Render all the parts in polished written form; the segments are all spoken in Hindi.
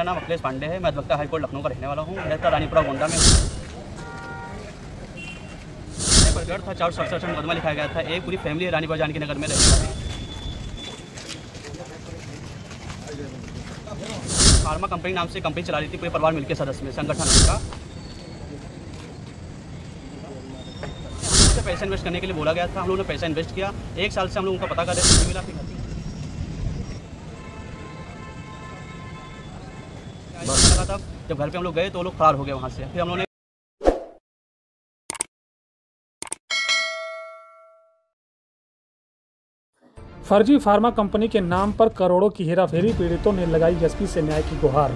मेरा नाम अखिलेश पांडे है। मैं अधिवक्ता हाईकोर्ट लखनऊ का रहने वाला हूँ। रहता रानीपुरा गोंडा में प्रकरण था। 467 मुकदमा लिखा गया था। एक पूरी फैमिली रानीपुरा जानकी नगर में रहने वाली फार्मा कंपनी नाम से कंपनी चला रही थी। पूरे परिवार मिलकर सदस्य में संगठन उनका पैसा इन्वेस्ट करने के लिए बोला गया था। हम लोगों ने पैसा इन्वेस्ट किया। 1 साल से हम लोग उनका पता कर रहे थे, मिला था। जब घर पे हम लोग गए तो वो लोग फरार हो गए वहाँ से। फिर हम लोगों ने फर्जी फार्मा कंपनी के नाम पर करोड़ों की हेराफेरी, पीड़ितों ने लगाई एसपी से न्याय की गुहार।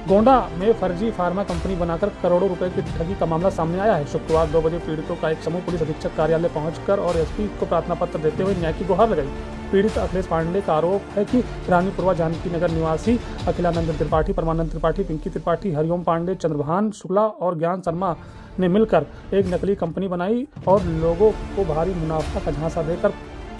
गोंडा में फर्जी फार्मा कंपनी बनाकर करोड़ों रुपए की ठगी का मामला सामने आया है। शुक्रवार 2 बजे पीड़ितों का एक समूह पुलिस अधीक्षक कार्यालय पहुंचकर और एसपी को प्रार्थना पत्र देते हुए न्याय की गुहार लगाई। पीड़ित अखिलेश पांडे का आरोप है कि रानीपुरा जानकी नगर निवासी अखिलानंद त्रिपाठी, परमानंद त्रिपाठी, पिंकी त्रिपाठी, हरिओम पांडे, चंद्रभान शुक्ला और ज्ञान शर्मा ने मिलकर एक नकली कंपनी बनाई और लोगों को भारी मुनाफा का झांसा देकर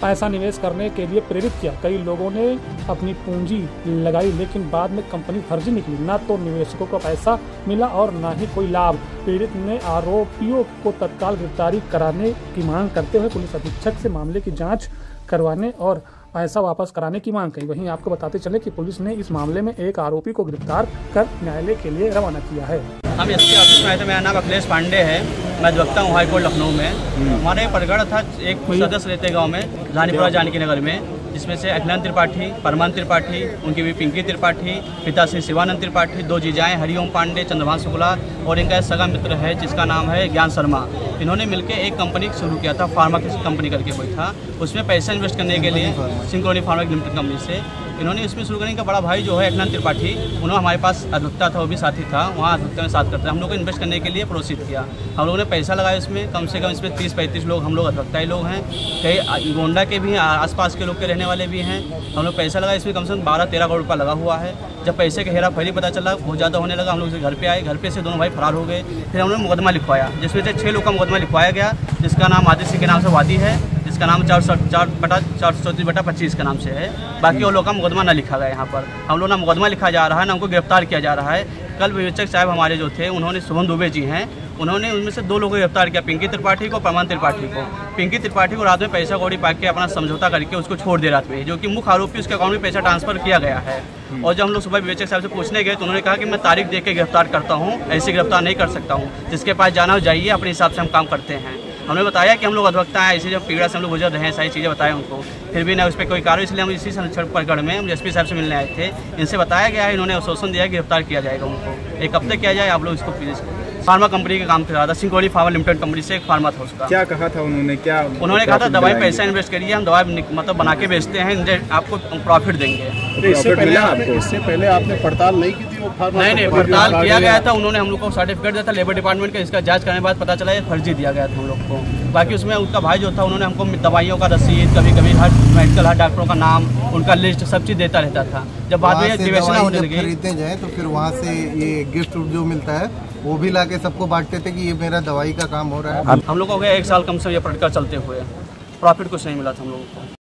पैसा निवेश करने के लिए प्रेरित किया। कई लोगों ने अपनी पूंजी लगाई, लेकिन बाद में कंपनी फर्जी निकली। न तो निवेशकों को पैसा मिला और न ही कोई लाभ। पीड़ित ने आरोपियों को तत्काल गिरफ्तारी कराने की मांग करते हुए पुलिस अधीक्षक से मामले की जांच करवाने और पैसा वापस कराने की मांग की। वहीं आपको बताते चले कि पुलिस ने इस मामले में एक आरोपी को गिरफ्तार कर न्यायालय के लिए रवाना किया है। हम एसपी ऑफिस में आए थे। मेरा नाम अखिलेश पांडे है। मैं अधिवक्ता हूँ हाईकोर्ट लखनऊ में। हमारे प्रकरण था, एक सदस्य रहते गाँव में रानीपुरा जानकी नगर में, जिसमें से अखिलानंद त्रिपाठी, परमानंद त्रिपाठी, उनकी भी पिंकी त्रिपाठी, पिता श्री शिवानंद त्रिपाठी, 2 जीजाएं हरिओम पांडे, चंद्रभान शुक्ला और इनका एक सगा मित्र है जिसका नाम है ज्ञान शर्मा। इन्होंने मिलकर एक कंपनी शुरू किया था, फार्मा कंपनी करके कोई था। उसमें पैसा इन्वेस्ट करने के लिए सिंक्रोनी फार्मा लिमिटेड कंपनी से इन्होंने इसमें शुरू करने का बड़ा भाई जो है अखिलानंद त्रिपाठी, उन्होंने हमारे पास अधिवक्ता था, वो भी साथी था, वहाँ अधिवक्ता में साथ करता है। हम लोग को इन्वेस्ट करने के लिए प्रोसीड किया। हम लोगों ने पैसा लगाया इसमें। कम से कम इसमें 30-35 लोग हम लोग अधिवक्ता लोग हैं। कई गोंडा के भी हैं, आसपास के लोग के रहने वाले भी हैं। हम लोग पैसा लगाया इसमें। कम से कम 12-13 करोड़ रुपया लगा हुआ है। जब पैसे का हेरा फेरी पता चला, बहुत ज़्यादा होने लगा, हम लोग घर पे आए। घर पे से दोनों भाई फरार हो गए। फिर हमने मुकदमा लिखवाया, जिसमें से 6 लोग का मुकदमा लिखवाया गया, जिसका नाम आदित्य सिंह के नाम से वादी है, जिसका नाम 434/25 के नाम से है। बाकी वो लोग का मुकदमा न लिखा गया। यहाँ पर हम लोग ना मुकदमा लिखा जा रहा है, ना हमको गिरफ्तार किया जा रहा है। कल विवेचक साहब हमारे जो थे, उन्होंने शुभम दुबे जी हैं, उन्होंने उनमें से 2 लोगों को गिरफ्तार किया, पिंकी त्रिपाठी को, परमानंद त्रिपाठी को। पिंकी त्रिपाठी को रात में पैसा कौड़ी पाके अपना समझौता करके उसको छोड़ दे रात में, जो कि मुख्य आरोपी, उसके अकाउंट में पैसा ट्रांसफर किया गया है। और जब हम लोग सुबह विवेचक साहब से पूछने गए तो उन्होंने कहा कि मैं तारीख देख के गिरफ्तार करता हूँ, ऐसे गिरफ्तार नहीं कर सकता हूँ। जिसके पास जाना हो जाइए, अपने हिसाब से हम काम करते हैं। हमने बताया कि हम लोग अधिवक्ता हैं, इसी जब पीड़ा से हम लोग गुजर रहे हैं, सारी चीज़ें बताएं उनको। फिर भी ना उस पर कोई कार्रवाई, इसलिए हम इसी प्रकरण में हम एसपी साहब से मिलने आए थे। इनसे बताया गया है, इन्होंने आश्वासन दिया है गिरफ्तार किया जाएगा उनको। 1 हफ्ते किया जाए। आप लोग इसको प्लीज़। फार्मा कंपनी का काम था, सिंक्रोनी फार्मा लिमिटेड कंपनी से एक फार्मा था उसका। क्या कहा था उन्होंने? उन्होंने कहा था दवाई पैसा इन्वेस्ट करिए, हम दवाई मतलब बना के बेचते हैं, आपको प्रॉफिट देंगे। इससे पहले आपने पड़ताल नहीं की थी वो फार्मा? नहीं, पड़ताल किया गया था। उन्होंने हम लोग को सर्टिफिकेट दिया था लेबर डिपार्टमेंट का। इसका जांच करने के बाद पता चला ये फर्जी दिया गया था हम लोग को। बाकी उसमें उनका भाई जो था, उन्होंने हमको दवाइयों का रसीद, कभी हर मेडिकल, हर डॉक्टरों का नाम, उनका लिस्ट, सब चीज़ देता रहता था। जब बाद में दिवेचना होने लगी, खरीदते जाए तो फिर वहाँ से ये गिफ्ट जो मिलता है वो भी लाके सबको बांटते थे कि ये मेरा दवाई का काम हो रहा है। हम लोग को हो गया 1 साल कम से ये प्रॉडक्ट चलते हुए, प्रॉफिट कुछ नहीं मिला था हम लोगों को।